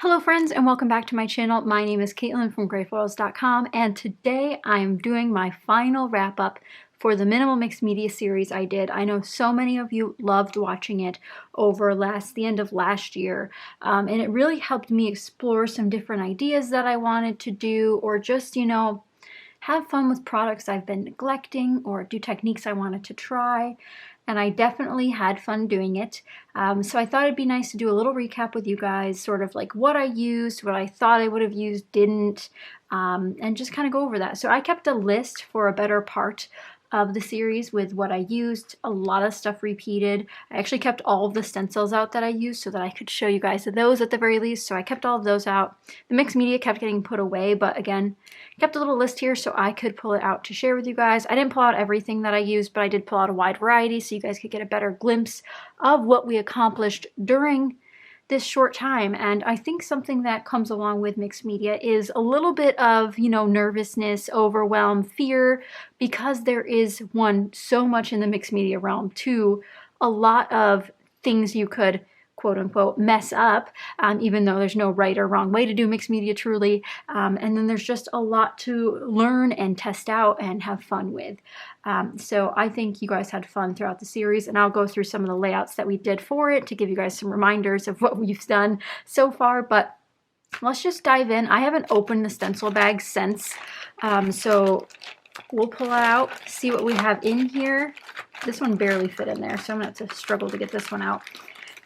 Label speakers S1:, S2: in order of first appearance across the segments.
S1: Hello friends and welcome back to my channel. My name is Katelyn from Florals.com and today I'm doing my final wrap up for the minimal mixed media series I did. I know so many of you loved watching it over the end of last year and it really helped me explore some different ideas that I wanted to do, or just, have fun with products I've been neglecting or do techniques I wanted to try. And I definitely had fun doing it. So I thought it'd be nice to do a little recap with you guys, sort of like what I used, what I thought I would have used, didn't, and just kind of go over that. So I kept a list for a better part of the series with what I used. A lot of stuff repeated. I actually kept all of the stencils out that I used so that I could show you guys those at the very least. So I kept all of those out. The mixed media kept getting put away, but again, kept a little list here so I could pull it out to share with you guys. I didn't pull out everything that I used, but I did pull out a wide variety so you guys could get a better glimpse of what we accomplished during this short time. And I think something that comes along with mixed media is a little bit of, nervousness, overwhelm, fear, because there is, one, so much in the mixed media realm, two, a lot of things you could quote unquote mess up, even though there's no right or wrong way to do mixed media truly. And then there's just a lot to learn and test out and have fun with. So I think you guys had fun throughout the series, and I'll go through some of the layouts that we did for it to give you guys some reminders of what we've done so far. But let's just dive in. I haven't opened the stencil bag since, so we'll pull it out, see what we have in here. This one barely fit in there, so I'm going to have to struggle to get this one out.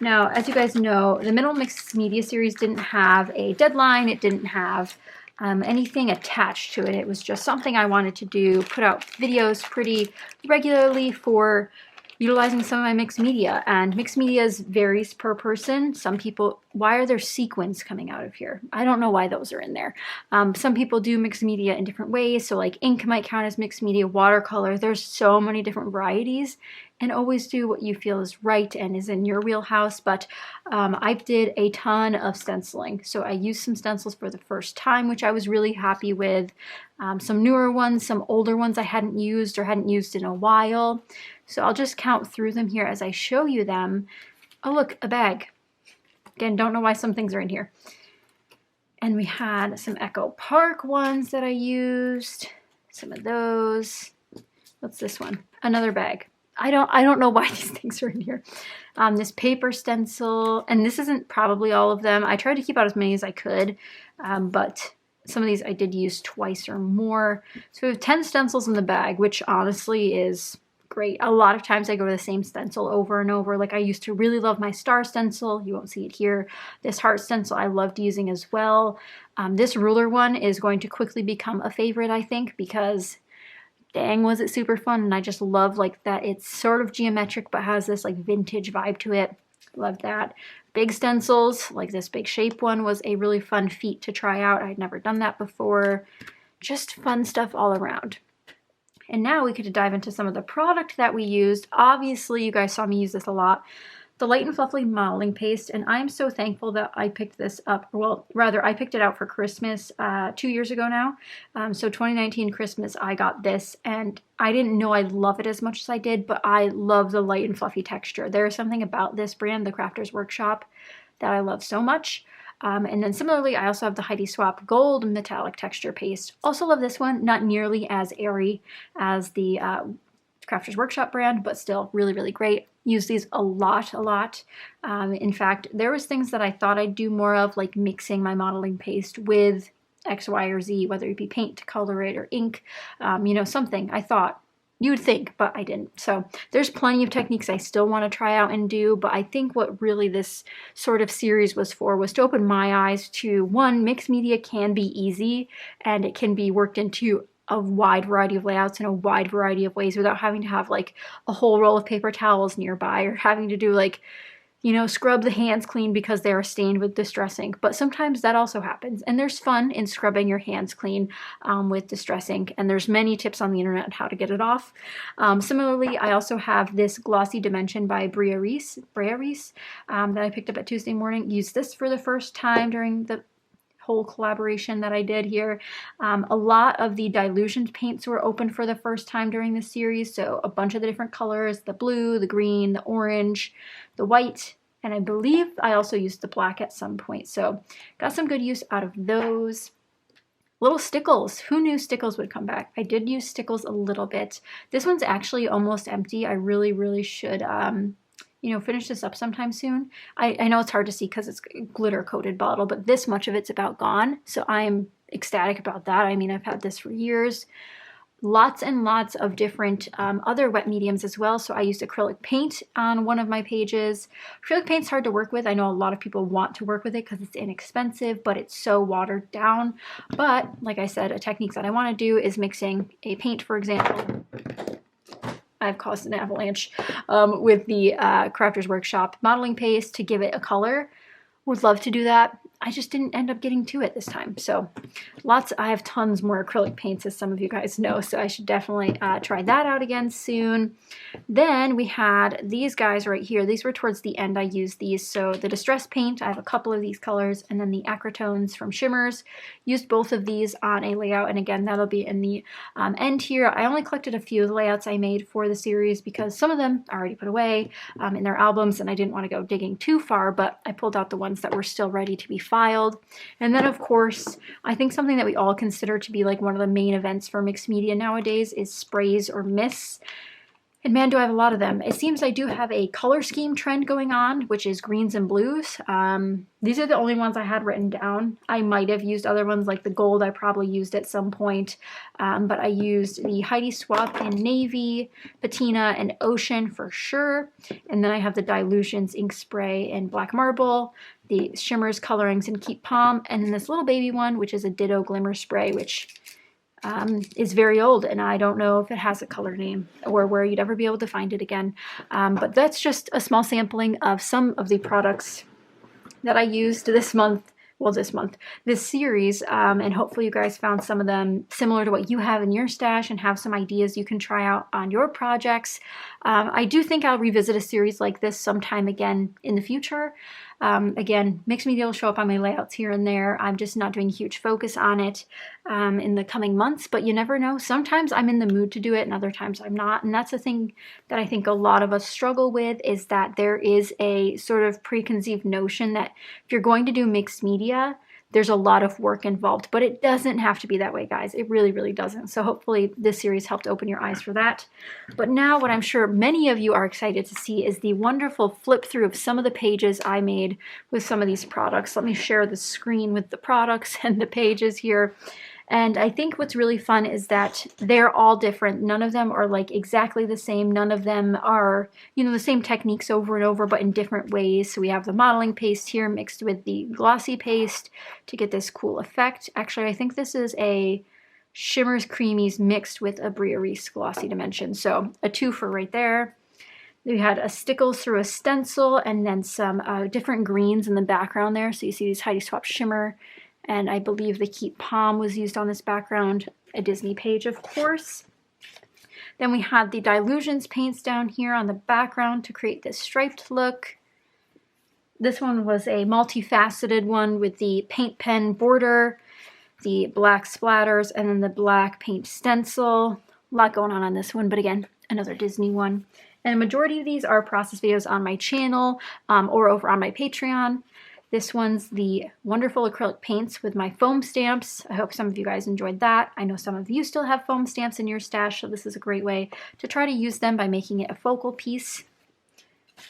S1: Now, as you guys know, the Minimal Mixed Media series didn't have a deadline. It didn't have anything attached to it. It was just something I wanted to do, put out videos pretty regularly for utilizing some of my mixed media. And mixed media varies per person. Some people, why are there sequins coming out of here? I don't know why those are in there. Some people do mixed media in different ways. So like ink might count as mixed media, watercolor. There's so many different varieties, and always do what you feel is right and is in your wheelhouse. But I did a ton of stenciling. So I used some stencils for the first time, which I was really happy with. Some newer ones, some older ones I hadn't used or hadn't used in a while. So I'll just count through them here as I show you them. Oh, look, a bag. Again, don't know why some things are in here. And we had some Echo Park ones that I used. Some of those. What's this one? Another bag. I don't know why these things are in here. This paper stencil, and this isn't probably all of them. I tried to keep out as many as I could, but some of these I did use twice or more. So we have 10 stencils in the bag, which honestly is great. A lot of times I go to the same stencil over and over. Like I used to really love my star stencil. You won't see it here. This heart stencil I loved using as well. This ruler one is going to quickly become a favorite, I think, because dang, was it super fun. And I just love like that it's sort of geometric but has this like vintage vibe to it. Love that. Big stencils, like this big shape one, was a really fun feat to try out. I'd never done that before. Just fun stuff all around. And now we get to dive into some of the product that we used. Obviously, you guys saw me use this a lot. The Light and Fluffy modeling paste, and I'm so thankful that I picked this up. Well, rather, I picked it out for Christmas 2 years ago now. So 2019 Christmas, I got this, and I didn't know I'd love it as much as I did, but I love the light and fluffy texture. There is something about this brand, the Crafters Workshop, that I love so much. And then similarly, I also have the Heidi Swap Gold Metallic Texture Paste. Also love this one, not nearly as airy as the Crafters Workshop brand, but still really, really great. Use these a lot. In fact, there was things that I thought I'd do more of, like mixing my modeling paste with X, Y, or Z, whether it be paint to color it or ink, something I thought. You'd think, but I didn't. So there's plenty of techniques I still want to try out and do, but I think what really this sort of series was for was to open my eyes to, one, mixed media can be easy and it can be worked into a wide variety of layouts in a wide variety of ways without having to have like a whole roll of paper towels nearby or having to do like, scrub the hands clean because they are stained with Distress ink. But sometimes that also happens, and there's fun in scrubbing your hands clean with Distress ink, and there's many tips on the internet on how to get it off. Similarly, I also have this Glossy Dimension by Brea Reese that I picked up at Tuesday morning. Used this for the first time during the whole collaboration that I did here. A lot of the dilution paints were open for the first time during this series, so a bunch of the different colors, the blue, the green, the orange, the white, And I believe I also used the black at some point. So got some good use out of those. Little stickles. Who knew stickles would come back? I did use stickles a little bit. This one's actually almost empty. I really should, you know, finish this up sometime soon. I know it's hard to see because it's a glitter coated bottle, but this much of it's about gone. So I'm ecstatic about that. I mean, I've had this for years. Lots and lots of different other wet mediums as well. So I used acrylic paint on one of my pages. Acrylic paint's hard to work with. I know a lot of people want to work with it because it's inexpensive, but it's so watered down. But like I said, a technique that I want to do is mixing a paint, for example. I've caused an avalanche with the Crafters Workshop modeling paste to give it a color. Would love to do that. I just didn't end up getting to it this time. So I have tons more acrylic paints, as some of you guys know, so I should definitely try that out again soon. Then we had these guys right here. These were towards the end. I used these. So the Distress Paint, I have a couple of these colors, and then the Acrotones from Shimmers. Used both of these on a layout, and again, that'll be in the end here. I only collected a few of the layouts I made for the series because some of them I already put away in their albums, and I didn't want to go digging too far, but I pulled out the ones that were still ready to be filed. And then, of course, I think something that we all consider to be like one of the main events for mixed media nowadays is sprays or mists. And man, do I have a lot of them. It seems I do have a color scheme trend going on, which is greens and blues. These are the only ones I had written down. I might have used other ones like the gold I probably used at some point. But I used the Heidi Swap in navy, patina, and ocean for sure. And then I have the Dilutions ink spray in black marble, the Shimmers colorings in Keep Palm, and then this little baby one, which is a Ditto Glimmer spray, which is very old, and I don't know if it has a color name or where you'd ever be able to find it again. But that's just a small sampling of some of the products that I used this month. Well, this series, and hopefully you guys found some of them similar to what you have in your stash and have some ideas you can try out on your projects. I do think I'll revisit a series like this sometime again in the future. Again, mixed media will show up on my layouts here and there. I'm just not doing a huge focus on it in the coming months, but you never know. Sometimes I'm in the mood to do it and other times I'm not. And that's the thing that I think a lot of us struggle with, is that there is a sort of preconceived notion that if you're going to do mixed media, there's a lot of work involved, but it doesn't have to be that way, guys. It really doesn't. So hopefully this series helped open your eyes for that. But now what I'm sure many of you are excited to see is the wonderful flip through of some of the pages I made with some of these products. Let me share the screen with the products and the pages here. And I think what's really fun is that they're all different. None of them are like exactly the same. None of them are, you know, the same techniques over and over, but in different ways. So we have the modeling paste here mixed with the glossy paste to get this cool effect. Actually, I think this is a Shimmers Creamies mixed with a Bria Reese Glossy Dimension. So a twofer right there. We had a stickles through a stencil and then some different greens in the background there. So you see these Heidi Swap Shimmer. And I believe the Keep Palm was used on this background, a Disney page, of course. Then we had the Dilutions paints down here on the background to create this striped look. This one was a multifaceted one with the paint pen border, the black splatters, and then the black paint stencil. A lot going on this one, but again, another Disney one. And a majority of these are process videos on my channel or over on my Patreon. This one's the wonderful acrylic paints with my foam stamps. I hope some of you guys enjoyed that. I know some of you still have foam stamps in your stash, so this is a great way to try to use them by making it a focal piece.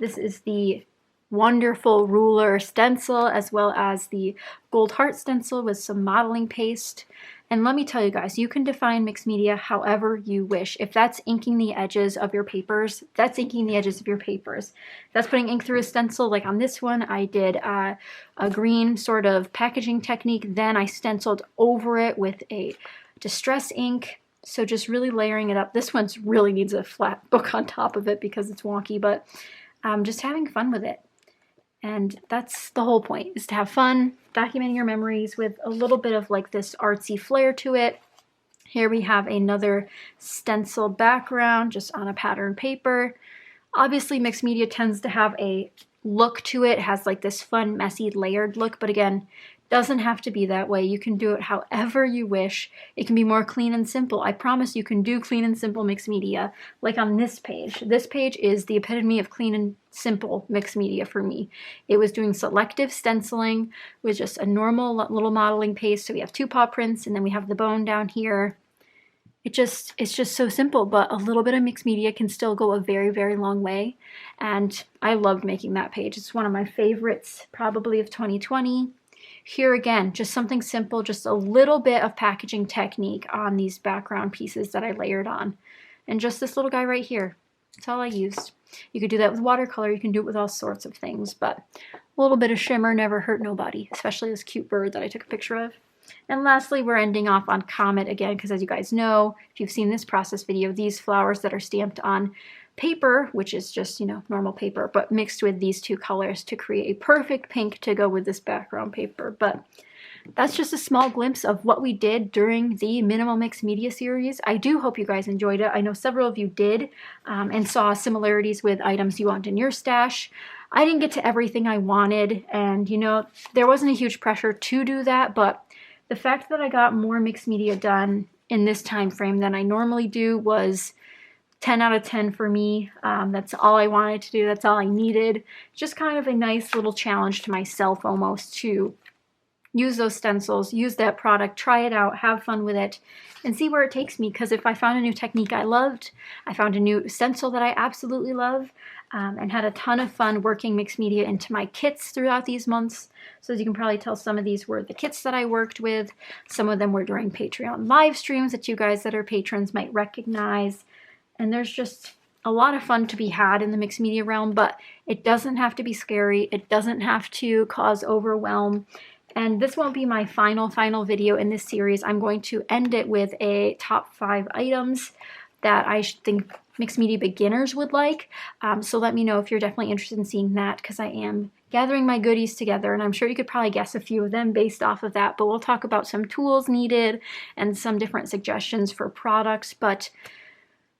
S1: This is the wonderful ruler stencil, as well as the gold heart stencil with some modeling paste. And let me tell you guys, you can define mixed media however you wish. If that's inking the edges of your papers, that's inking the edges of your papers. If that's putting ink through a stencil, like on this one, I did a green sort of packaging technique. Then I stenciled over it with a distress ink. So just really layering it up. This one really needs a flat book on top of it because it's wonky, but just having fun with it. And that's the whole point, is to have fun, documenting your memories with a little bit of like this artsy flair to it. Here we have another stencil background just on a pattern paper. Obviously mixed media tends to have a look to it, has like this fun, messy, layered look, but again, Doesn't have to be that way. You can do it however you wish. It can be more clean and simple. I promise you can do clean and simple mixed media. Like on this page. This page is the epitome of clean and simple mixed media for me. It was doing selective stenciling with just a normal little modeling paste. So we have 2 paw prints, and then we have the bone down here. It's just so simple, but a little bit of mixed media can still go a very, very long way. And I loved making that page. It's one of my favorites probably of 2020. Here again, just something simple, just a little bit of packaging technique on these background pieces that I layered on. And just this little guy right here. That's all I used. You could do that with watercolor. You can do it with all sorts of things, but a little bit of shimmer never hurt nobody, especially this cute bird that I took a picture of. And lastly, we're ending off on Comet again, because as you guys know, if you've seen this process video, these flowers that are stamped on paper, which is just, you know, normal paper, but mixed with these 2 colors to create a perfect pink to go with this background paper. But that's just a small glimpse of what we did during the Minimal Mixed Media series. I do hope you guys enjoyed it. I know several of you did and saw similarities with items you want in your stash. I didn't get to everything I wanted, and you know, there wasn't a huge pressure to do that, but the fact that I got more mixed media done in this time frame than I normally do was 10 out of 10 for me. That's all I wanted to do. That's all I needed. Just kind of a nice little challenge to myself almost to use those stencils, use that product, try it out, have fun with it, and see where it takes me. Because if I found a new technique I loved, I found a new stencil that I absolutely love, and had a ton of fun working mixed media into my kits throughout these months. So as you can probably tell, some of these were the kits that I worked with. Some of them were during Patreon live streams that you guys that are patrons might recognize. And there's just a lot of fun to be had in the mixed media realm, but it doesn't have to be scary. It doesn't have to cause overwhelm. And this won't be my final video in this series. I'm going to end it with a top 5 items that I think mixed media beginners would like. So let me know if you're definitely interested in seeing that, because I am gathering my goodies together, and I'm sure you could probably guess a few of them based off of that, but we'll talk about some tools needed and some different suggestions for products. But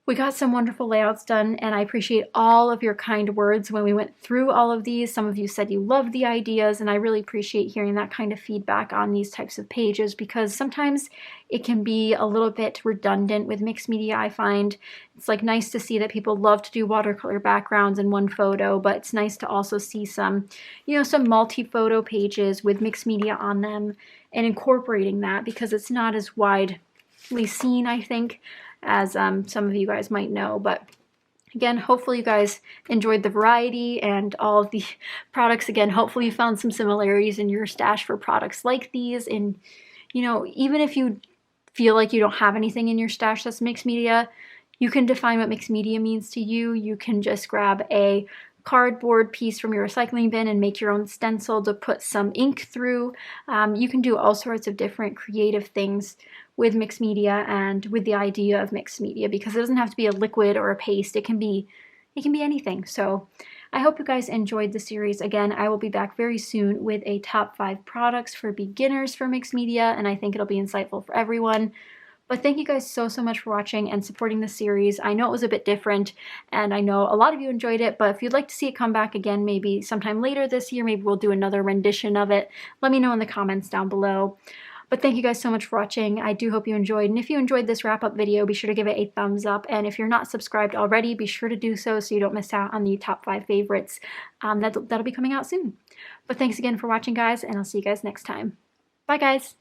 S1: we got some wonderful layouts done, and I appreciate all of your kind words when we went through all of these. Some of you said you loved the ideas, and I really appreciate hearing that kind of feedback on these types of pages, because sometimes it can be a little bit redundant with mixed media. I find it's like nice to see that people love to do watercolor backgrounds in one photo, but it's nice to also see some, you know, some multi-photo pages with mixed media on them and incorporating that, because it's not as widely seen, I think, as some of you guys might know. But again, hopefully you guys enjoyed the variety and all of the products. Again, hopefully you found some similarities in your stash for products like these. And, you know, even if you feel like you don't have anything in your stash that's mixed media, you can define what mixed media means to you. You can just grab a cardboard piece from your recycling bin and make your own stencil to put some ink through. You can do all sorts of different creative things with mixed media and with the idea of mixed media, because it doesn't have to be a liquid or a paste. It can be anything. So I hope you guys enjoyed the series. Again, I will be back very soon with a top 5 products for beginners for mixed media, and I think it'll be insightful for everyone. But thank you guys so much for watching and supporting the series. I know it was a bit different, and I know a lot of you enjoyed it, but if you'd like to see it come back again, maybe sometime later this year, maybe we'll do another rendition of it, let me know in the comments down below. But thank you guys so much for watching. I do hope you enjoyed. And if you enjoyed this wrap-up video, be sure to give it a thumbs up. And if you're not subscribed already, be sure to do so you don't miss out on the top 5 favorites. That'll be coming out soon. But thanks again for watching, guys, and I'll see you guys next time. Bye, guys.